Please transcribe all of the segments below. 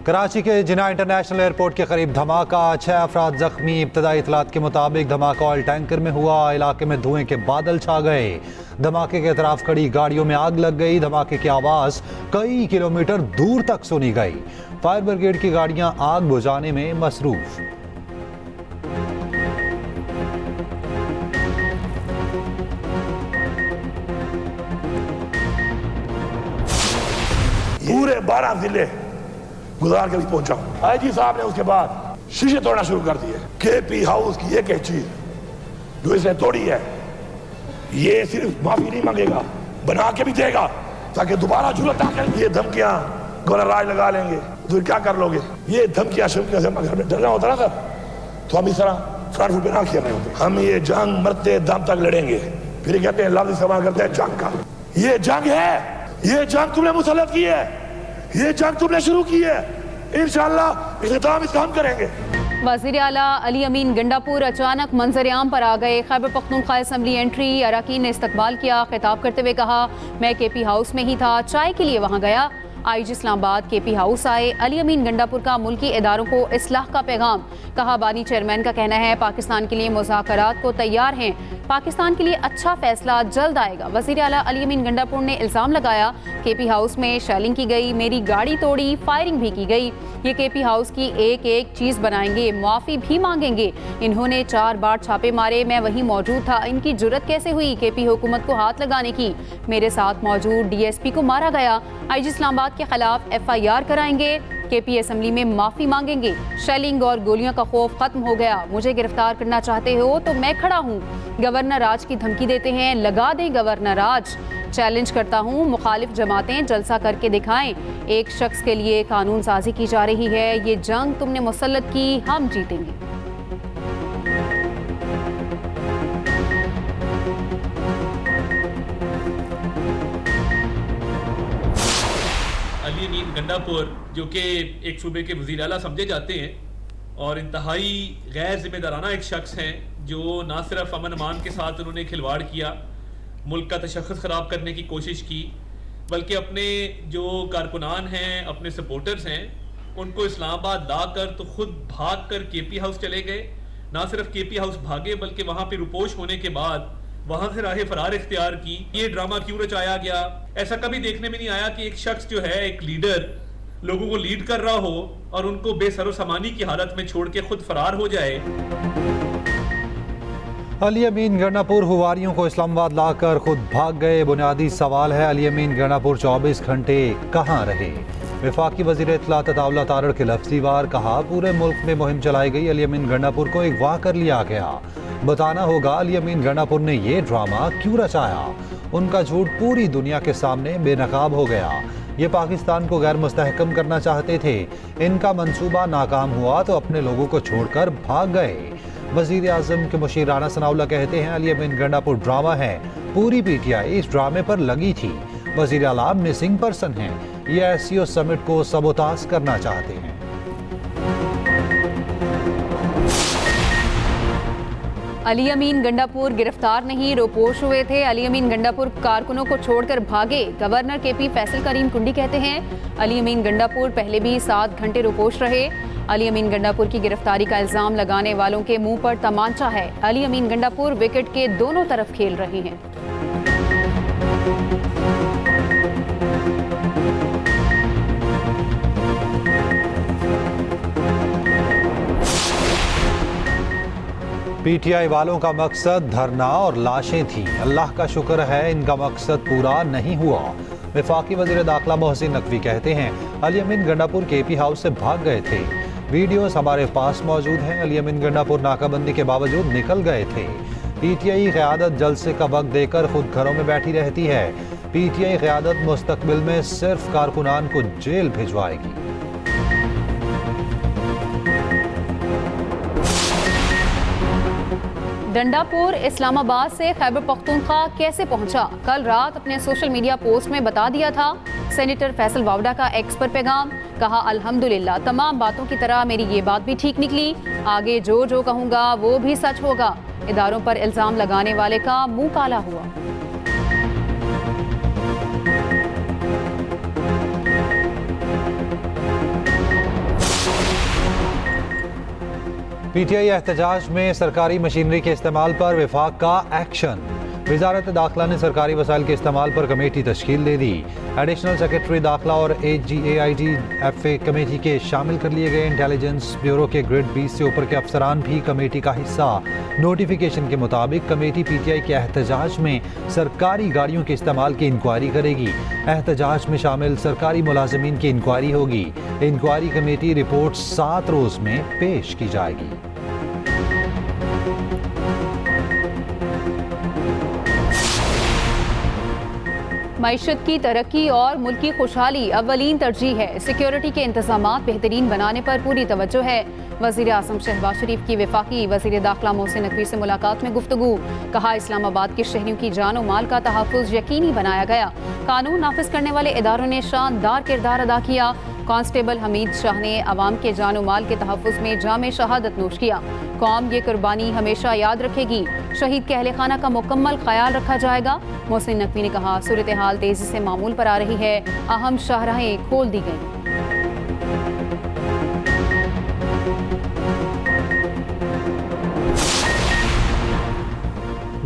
कराची के जिना international airport के करीब धमाका, 6 अफराद जख्मी। इब्तदाई इतलात के मुताबिक धमाका ऑयल टैंकर में हुआ। इलाके में धुएं के बादल छा गए। धमाके के तरफ खड़ी गाड़ियों में आग लग गई। धमाके की आवाज कई किलोमीटर दूर तक सुनी गई। फायर ब्रिगेड की गाड़ियां आग बुझाने में मसरूफ। पूरे 12 जिले गुजार के भी पहुंचा हूं। आईजी साहब ने उसके बाद शीशे तोड़ना शुरू कर दिए। केपी हाउस की एक चीज जो इसने तोड़ी है, ये सिर्फ माफी नहीं मांगेगा, बना के भी देगा ताकि दोबारा जरूरत आकर ये धमकियां गवर्नर राज लगा लेंगे तो क्या कर लोगे। ये धमकियां शमकियां से घर में डरना होता ना सर, तो हम इस तरह फ्रंट फुट पे ना किया होते। हम ये जंग मरते दम तक लड़ेंगे। फिर कहते हैं लफ्ज इस्तेमाल करते हैं जंग का। ये जंग है, ये जंग तुमने मुसल्लत की है, ये जंग तुमने शुरू की है। इंशाअल्लाह इख्तिताम इसका हम करेंगे। वज़ीर आला अली अमीन गंडापुर अचानक मंजर-ए-आम पर आ गए। खैबर पख्तूनख्वा असेंबली एंट्री, अरकान ने इस्तकबाल किया। खिताब करते हुए कहा, मैं केपी हाउस में ही था, चाय के लिए वहाँ गया। आईजी इस्लामाबाद केपी हाउस आए। अली अमीन गंडापुर का मुल्की इदारों को इस्लाह का पैगाम। कहा, बानी चेयरमैन का कहना है पाकिस्तान के लिए मुज़ाकरात को तैयार हैं, पाकिस्तान के लिए अच्छा फैसला जल्द आएगा। वज़ीर आला अली अमीन गंडापुर ने इल्ज़ाम लगाया, केपी हाउस में शेलिंग की गई, मेरी गाड़ी तोड़ी, फायरिंग भी की गई। ये केपी हाउस की एक एक चीज़ बनाएंगे, माफ़ी भी मांगेंगे। इन्होंने 4 बार छापे मारे, मैं वहीं मौजूद था। इनकी जुर्रत कैसे हुई केपी हुकूमत को हाथ लगाने की। मेरे साथ मौजूद DSP को मारा गया। आईजी इस्लामाबाद के खिलाफ FIR कराएंगे। केपी असेंबली में माफ़ी मांगेंगे। शेलिंग और गोलियों का खौफ खत्म हो गया। मुझे गिरफ्तार करना चाहते हो तो मैं खड़ा हूँ। गवर्नर राज की धमकी देते हैं, लगा दें गवर्नर राज। चैलेंज करता हूँ, मुखालिफ जमातें जलसा करके दिखाएं। एक शख्स के लिए कानून साजी की जा रही है। ये जंग तुमने मुसल्लत की, हम जीतेंगे। अली अमीन गंडापुर जो कि एक सूबे के वज़ीर आला समझे जाते हैं और इंतहाई गैर जिम्मेदाराना एक शख्स हैं, जो ना सिर्फ अमन अमान के साथ उन्होंने खिलवाड़ किया, मुल्क का तशख़्ख़ुस ख़राब करने की कोशिश की, बल्कि अपने जो कारकुनान हैं, अपने सपोर्टर्स हैं, उनको इस्लामाबाद ला कर तो खुद भाग कर केपी हाउस चले गए। ना सिर्फ केपी हाउस भागे बल्कि वहाँ पर रुपोश होने के बाद वहाँ से राह फरार इख्तियार की। ये ड्रामा क्यों रचाया गया? ऐसा कभी देखने में नहीं आया कि एक शख्स जो है, एक लीडर, लोगों को लीड कर रहा हो और उनको बेसरो सामानी की हालत में छोड़ के खुद फरार हो जाए। अली अमीन गंडापुर हुवारियों को इस्लामाबाद लाकर खुद भाग गए। बुनियादी सवाल है, अली अमीन गंडापुर 24 घंटे कहाँ रहे? वफाकी वज़ीर इत्तलात अताउल्लाह तारड़ के लफ्ज़ी वार कहा, पूरे मुल्क में मुहिम चलाई गई, अली अमीन गंडापुर को अगवा कर लिया गया। बताना होगा अली अमीन गंडापुर ने ये ड्रामा क्यों रचाया। उनका झूठ पूरी दुनिया के सामने बेनकाब हो गया। ये पाकिस्तान को गैर मुस्तहकम करना चाहते थे। इनका मंसूबा नाकाम हुआ तो अपने लोगों को छोड़कर भाग गए। वज़ीर आज़म के मुशीर राना सनाउल्लाह कहते हैं, अली अमीन गंडापुर ड्रामा है, पूरी PTI इस ड्रामे पर लगी थी। वज़ीर आला मिसिंग पर्सन हैं, ये SCO समिट को सबोताज करना चाहते हैं। अली अमीन गंडापुर गिरफ्तार नहीं, रोपोश हुए थे। अली अमीन गंडापुर कारकुनों को छोड़कर भागे। गवर्नर KP फैसल करीम कुंडी कहते हैं, अली अमीन गंडापुर पहले भी 7 घंटे रोपोश रहे। अली अमीन गंडापुर की गिरफ्तारी का इल्जाम लगाने वालों के मुंह पर तमांचा है। अली अमीन गंडापुर विकेट के दोनों तरफ खेल रहे हैं। PTI वालों का मकसद धरना और लाशें थी। अल्लाह का शुक्र है इनका मकसद पूरा नहीं हुआ। वफाकी वज़ीर दाखिला मोहसिन नकवी कहते हैं, अली अमीन गंडापुर KP हाउस से भाग गए थे। वीडियोस हमारे पास मौजूद हैं। अली अमीन गंडापुर नाकाबंदी के बावजूद निकल गए थे। PTI क़यादत जलसे का वक्त देकर खुद घरों में बैठी रहती है। PTI क़यादत मुस्तकबिल में सिर्फ कारकुनान को जेल भिजवाएगी। गंडापुर इस्लामाबाद से खैबर पख्तूनख्वा कैसे पहुंचा? कल रात अपने सोशल मीडिया पोस्ट में बता दिया था। सेनेटर फैसल वावडा का एक्स पर पैगाम, कहा अल्हम्दुलिल्लाह तमाम बातों की तरह मेरी ये बात भी ठीक निकली। आगे जो जो कहूँगा वो भी सच होगा। इदारों पर इल्ज़ाम लगाने वाले का मुंह काला हुआ। पीटीआई एहतजाज में सरकारी मशीनरी के इस्तेमाल पर विफाक का एक्शन। वजारत दाखिला ने सरकारी वसाइल के इस्तेमाल पर कमेटी तश्कील दे दी। एडिशनल सेक्रेटरी दाखिला और AGAITFA कमेटी के शामिल कर लिए गए। इंटेलिजेंस ब्यूरो के ग्रेड 20 से ऊपर के अफसरान भी कमेटी का हिस्सा। नोटिफिकेशन के मुताबिक कमेटी पीटीआई के एहतजाज में सरकारी गाड़ियों के इस्तेमाल की इंक्वायरी करेगी। एहतजाज में शामिल सरकारी मुलाजमीन की इंक्वायरी होगी। इंक्वायरी कमेटी रिपोर्ट 7 रोज में पेश की जाएगी। मईशत की तरक्की और मुल्क की खुशहाली अव्वलीन तरजीह है। सिक्योरिटी के इंतजामात बेहतरीन बनाने पर पूरी तवज्जो है। वज़ीर आज़म शहबाज शरीफ की वफाकी वज़ीर दाखिला मोहसिन नकवी से मुलाकात में गुफ्तगू। कहा, इस्लामाबाद के शहरियों की जान और माल का तहफ़्फ़ुज़ यकीनी बनाया गया। कानून नाफिज करने वाले इदारों ने शानदार किरदार अदा किया। कांस्टेबल हमीद शाह ने अवाम के जान और माल के तहफ़्फ़ुज़ में जामे शहादत नोश किया। कौम ये कुर्बानी हमेशा याद रखेगी। शहीद के अहले खाना का मुकम्मल ख्याल रखा जाएगा। मोहसिन नकवी ने कहा, सूरत हाल तेजी से मामूल पर आ रही है। अहम शाहराहें खोल दी गई।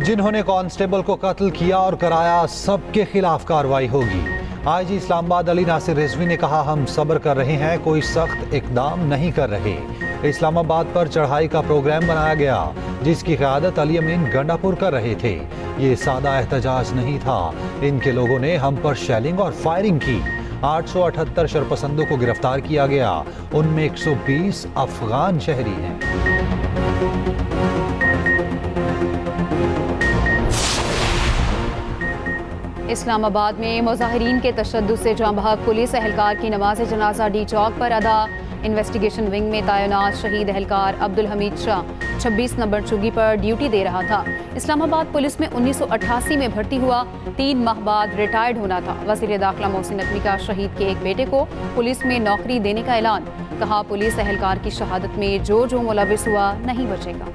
जिन्होंने कांस्टेबल को कत्ल किया और कराया, सबके खिलाफ कार्रवाई होगी। आईजी इस्लामाबाद अली नासिर रिजवी ने कहा, हम सब्र कर रहे हैं, कोई सख्त इकदाम नहीं कर रहे। इस्लामाबाद पर चढ़ाई का प्रोग्राम बनाया गया, जिसकी क़यादत अली अमीन गंडापुर कर रहे थे। ये सादा एहतजाज नहीं था। इनके लोगों ने हम पर शेलिंग और फायरिंग की। 878 शरपसंदों को गिरफ्तार किया गया। उनमें 120 अफगान शहरी हैं। इस्लामाबाद में मुजाहिरीन के तशद्दुद से जाँ बहक पुलिस एहलकार की नमाज जनाजा डी चौक पर अदा। इन्वेस्टिगेशन विंग में तैनात शहीद एहलकार अब्दुल हमीद शाह 26 नंबर चुगी पर ड्यूटी दे रहा था। इस्लामाबाद पुलिस में 1988 में भर्ती हुआ। 3 माह बाद रिटायर्ड होना था। वज़ीर दाखिला मोहसिन नकवी का शहीद के एक बेटे को पुलिस में नौकरी देने का ऐलान। कहा, पुलिस एहलकार की शहादत में जो मुलविस हुआ नहीं बचेगा।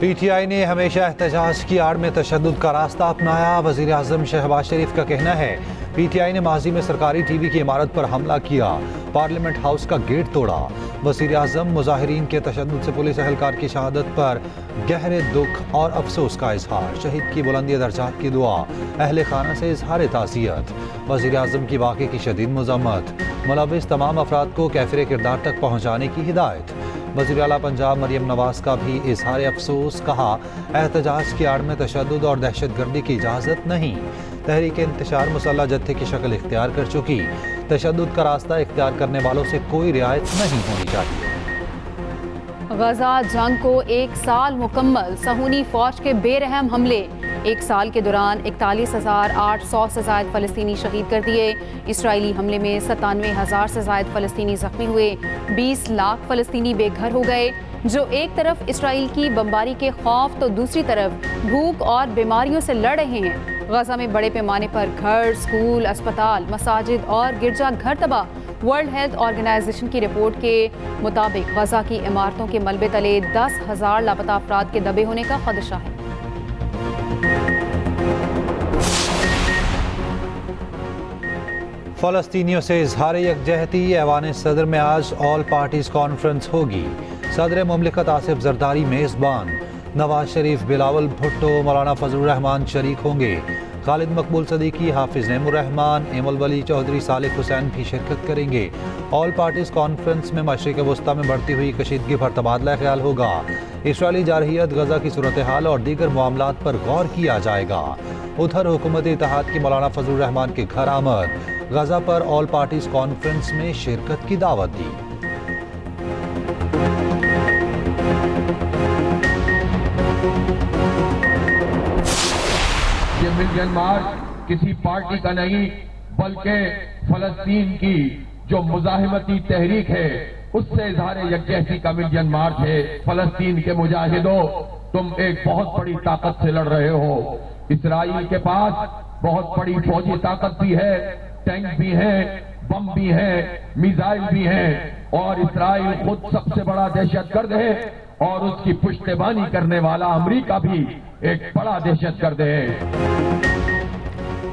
पीटीआई ने हमेशा एहतजाज की आड़ में तशद्दुद का रास्ता अपनाया। वज़ीर आज़म शहबाज शरीफ का कहना है, पीटीआई ने माजी में सरकारी टीवी की इमारत पर हमला किया, पार्लियामेंट हाउस का गेट तोड़ा। वज़ीर आज़म मुजाहिरीन के तशद्दुद से पुलिस एहलकार की शहादत पर गहरे दुख और अफसोस का इजहार। शहीद की बुलंदी दर्जात की दुआ, अहले खाना से इजहार ताज़ियत। वज़ीर आज़म की वाक़े की शदीद मज़म्मत, मुलविस तमाम अफराद को कैफिर किरदार तक पहुँचाने की हिदायत। वज़ीर आला पंजाब मरियम नवाज का भी इजहार अफसोस। कहा, एहतजाज की आड़ में तशद्दुद और दहशतगर्दी की इजाज़त नहीं। तहरीक इंतशार मुसल्लह जत्थे की शक्ल इख्तियार कर चुकी। तशद्दुद का रास्ता इख्तियार करने वालों से कोई रियायत नहीं होनी चाहिए। गजा जंग को 1 साल मुकम्मल। सहूनी फौज के बेरहम हमले। 1 साल के दौरान 41,800 से ज़ायद फ़लस्तीनी शहीद कर दिए। इसराइली हमले में 97,000 से ज़ायद फ़लस्तीनी ज़ख्मी हुए। 20 लाख फ़लस्तीनी बेघर हो गए। जो एक तरफ इसराइल की बमबारी के खौफ तो दूसरी तरफ भूख और बीमारियों से लड़ रहे हैं। गजा में बड़े पैमाने पर घर, स्कूल, अस्पताल, मसाजिद और गिरजा घर तबाह। वर्ल्ड हेल्थ ऑर्गेनाइजेशन की रिपोर्ट के मुताबिक गजा की इमारतों के मलबे तले 10,000 लापता अफराद के दबे होने का खदशा है। फ़लस्तीनियों से इजहार यकजहती। ऐवान सदर में आज ऑल पार्टीज कॉन्फ्रेंस होगी। सदर मुमलिकत आसिफ जरदारी मेज़बान। नवाज शरीफ, बिलावल भुट्टो, मौलाना फजलुर रहमान शरीक होंगे। खालिद मकबूल सदीकी, हाफिज नईमुर रहमान, एमल वली चौधरी, सालिक हुसैन भी शिरकत करेंगे। ऑल पार्टीज कॉन्फ्रेंस में मशरिक़ वस्ता में बढ़ती हुई कशीदगी पर तबादला ख्याल होगा। इसराइली जारहियत, गजा की सूरत हाल और दीगर मामलात पर गौर किया जाएगा। उधर हुकूमत इत्तेहाद की मौलाना फजलुर रहमान के घर आमद। गजा पर ऑल पार्टीज कॉन्फ्रेंस में शिरकत की दावत दी। ये मिलियन मार्च किसी पार्टी का नहीं, बल्कि फलस्तीन की जो मुजाहिमती तहरीक है उससे इजहार यकजहती का मिलियन मार्च है। फलस्तीन के मुजाहिदों, तुम एक बहुत बड़ी ताकत से लड़ रहे हो। इसराइल के पास बहुत बड़ी फौजी ताकत भी है, टैंक भी है, बम भी है, मिसाइल भी है, और इसराइल खुद सबसे बड़ा दहशतगर्द है और उसकी पुश्तबानी करने वाला अमेरिका भी एक बड़ा दहशतगर्द है।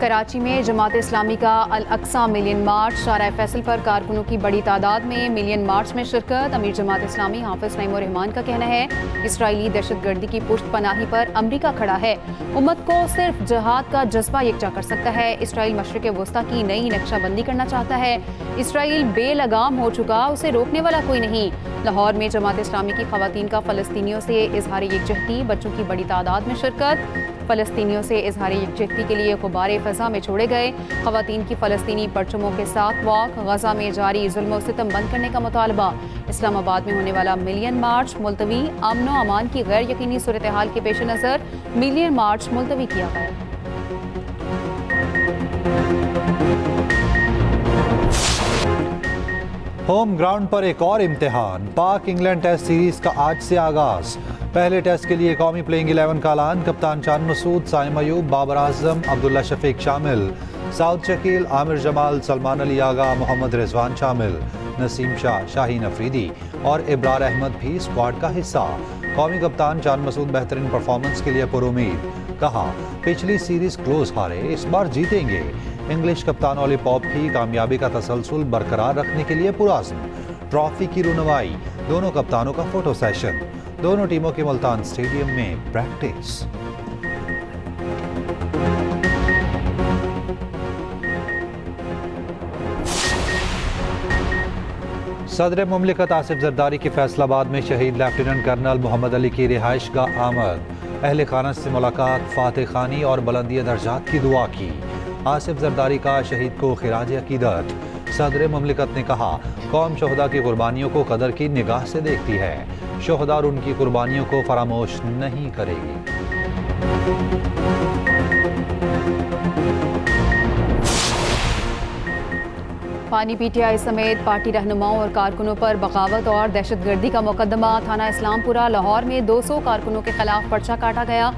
कराची में जमात इस्लामी का अल अक्सा मिलियन मार्च, शारा फैसल पर कारकुनों की बड़ी तादाद में मिलियन मार्च में शिरकत। अमीर जमात इस्लामी हाफिज नईमुर रहमान का कहना है इसराइली दहशतगर्दी की पुष्ट पनाही पर अमरीका खड़ा है। उम्मत को सिर्फ जहाद का जज्बा यकजा कर सकता है। इसराइल मशरिक वस्ता की नई नक्शाबंदी करना चाहता है। इसराइल बेलगाम हो चुका, उसे रोकने वाला कोई नहीं। लाहौर में जमात इस्लामी की खवातीन का फ़लस्तीनियों से इजहार यकजहती, बच्चों की बड़ी तादाद में शिरकत। फ़लस्तीनियों से इजहार यकजहती के लिए गुब्बारे फ़ज़ा में छोड़े गए। खवातीन की फ़लस्तीनी परचमों के साथ वॉक, गज़ा में जारी जुल्म और सितम बंद करने का मुतालबा। इस्लामाबाद में होने वाला मिलियन मार्च मुलतवी, अमन व अमान की गैर यकीनी सूरत हाल के पेश नज़र मिलियन मार्च मुलतवी किया गया। होम ग्राउंड पर एक और इम्तिहान, पाक इंग्लैंड टेस्ट सीरीज का आज से आगाज। पहले टेस्ट के लिए कौमी प्लेइंग 11 का ऐलान, कप्तान चांद मसूद, साइम अयूब, बाबर आजम, अब्दुल्ला शफीक शामिल, साउद शकील, आमिर जमाल, सलमान अली आगा, मोहम्मद रिजवान शामिल, नसीम शाह, शाहीन अफरीदी और इब्रार अहमद भी स्क्वाड का हिस्सा। कौमी कप्तान चांद मसूद बेहतरीन परफॉर्मेंस के लिए पुरुमीद, कहा पिछली सीरीज क्लोज हारे, इस बार जीतेंगे। इंग्लिश कप्तान ओली पॉप भी कामयाबी का तसलसल बरकरार रखने के लिए पुरअज़्म। ट्रॉफी की रुनवाई, दोनों कप्तानों का फोटो सेशन, दोनों टीमों के मुल्तान स्टेडियम में प्रैक्टिस। सदर मुमलिकत आसिफ जरदारी की फैसलाबाद में शहीद लेफ्टिनेंट कर्नल मोहम्मद अली की रिहाइश गाह आमद। अहले खाना से मुलाकात, फातह खानी और बुलंदी दर्जात की दुआ की। आसिफ जरदारी का शहीद को खिराज अकीदत। सदर मुमलिकत ने कहा कौम शोहदा की कुर्बानियों को कदर की निगाह से देखती है, शोहदा और उनकी कुर्बानियों को फरामोश नहीं करेगी। पानी पीटीआई समेत पार्टी रहनुमाओं और कारकुनों पर बगावत और दहशतगर्दी का मुकदमा। थाना इस्लामपुरा लाहौर में 200 कारकुनों के खिलाफ पर्चा काटा गया।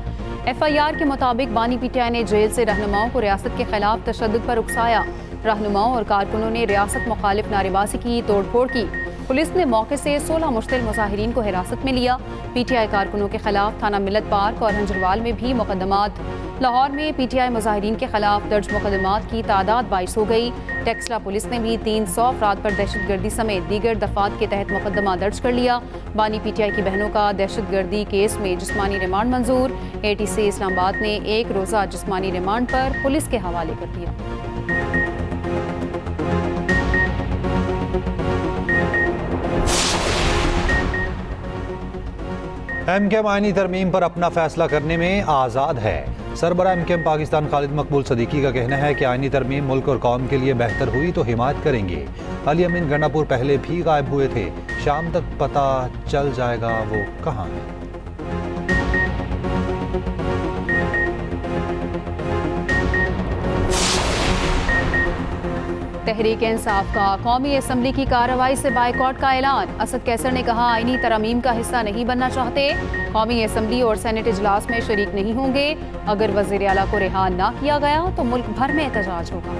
FIR के मुताबिक बानी पीटीआई ने जेल से रहनुमाओं को रियासत के खिलाफ तशद्दुद पर उकसाया। रहनुमाओं और कारकुनों ने रियासत मुखालिफ नारेबाजी की, तोड़फोड़ की। पुलिस ने मौके से 16 मुश्तिल मुजाहिरीन को हिरासत में लिया। पीटीआई कारकुनों के खिलाफ थाना मिलत पार्क और हंजरवाल में भी मुकदमात। लाहौर में पीटीआई मुजाहिरीन के खिलाफ दर्ज मुकदमात की तादाद 22 हो गई। टेक्सला पुलिस ने भी 300 अफराद पर दहशतगर्दी समेत दीगर दफात के तहत मुकदमा दर्ज कर लिया। बानी पीटीआई की बहनों का दहशतगर्दी केस में जिस्मानी रिमांड मंजूर। ATC इस्लामाबाद ने 1 रोज़ा जिस्मानी रिमांड पर पुलिस के हवाले कर दिया। MKM आईनी तरमीम पर अपना फैसला करने में आज़ाद है। सरबरा MKM पाकिस्तान खालिद मकबूल सदीकी का कहना है कि आईनी तरमीम मुल्क और कौम के लिए बेहतर हुई तो हिमायत करेंगे। अली अमीन गंडापुर पहले भी गायब हुए थे, शाम तक पता चल जाएगा वो कहाँ है। तहरीक इंसाफ का कौमी असम्बली की कार्रवाई से बाइकॉट का ऐलान। असद कैसर ने कहा आईनी तरमीम का हिस्सा नहीं बनना चाहते, कौमी असम्बली और सेनेट इजलास में शरीक नहीं होंगे। अगर वज़ीर आला को रिहा ना किया गया तो मुल्क भर में एहतजाज होगा।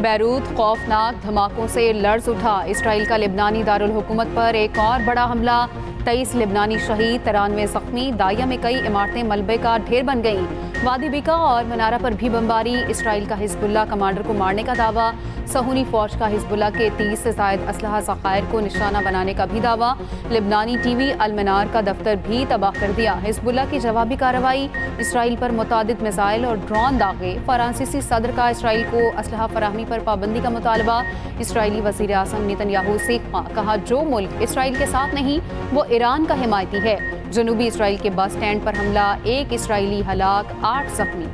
बैरूत खौफनाक धमाकों से लर्ज उठा। इसराइल का लिबनानी दारुल हुकूमत पर एक और बड़ा हमला। 23 लिबनानी शहीद, 93 जख्मी। दाइया में कई इमारतें मलबे का ढेर बन गईं। वादी बिका और मनारा पर भी बमबारी। इसराइल का हिजबुल्लाह कमांडर को मारने का दावा। सहूनी फौज का हिजबुल्लाह के 30 से ज़ायद असलहा ज़खायर को निशाना बनाने का भी दावा। लिबनानी TV अल मनार का दफ्तर भी तबाह कर दिया। हिजबुल्लाह की जवाबी कार्रवाई। इसराइल पर मुतादिद मिसाइल और ड्रोन दागे। फ्रांसीसी सदर का इसराइल को असलहा फराहमी पर पाबंदी का मुतालबा। इसराइली वज़ीर आज़म नेतन्याहू से कहा जो मुल्क इसराइल के साथ नहीं वो ईरान का हिमायती है। जनूबी इसराइल के बस स्टैंड पर हमला, 1 इसराइली हलाक, 8 जख्मी।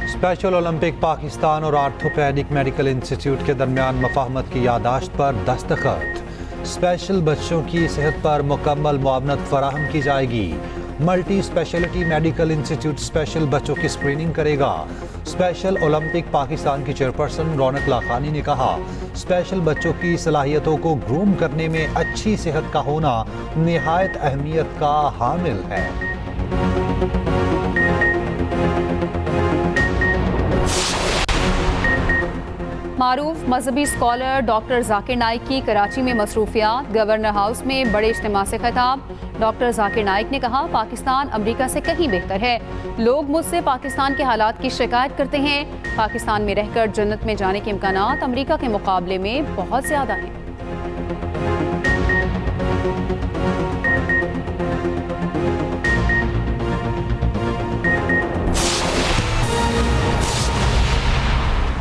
स्पेशल ओलंपिक पाकिस्तान और आर्थोपेडिक मेडिकल इंस्टीट्यूट के दरमियान मफाहमत की यादाश्त पर दस्तखत। स्पेशल बच्चों की सेहत पर मुकम्मल मुआवनत फराहम की जाएगी। Multi speciality medical institute special बच्चों की स्क्रीनिंग करेगा। स्पेशल ओलंपिक पाकिस्तान की चेयरपर्सन रौनक लाखानी ने कहा स्पेशल बच्चों की सलाहियतों को ग्रूम करने में अच्छी सेहत का होना निहायत अहमियत का हामिल है। मारूफ मजहबी स्कॉलर डॉक्टर जाकिर नाइक की कराची में मसरूफियात। गवर्नर हाउस में बड़े इज्तिमा से खिताब। डॉक्टर जाकिर नाइक ने कहा, पाकिस्तान अमेरिका से कहीं बेहतर है। लोग मुझसे पाकिस्तान के हालात की शिकायत करते हैं। पाकिस्तान में रहकर जन्नत में जाने के इम्कानात अमेरिका के मुकाबले में बहुत ज़्यादा हैं।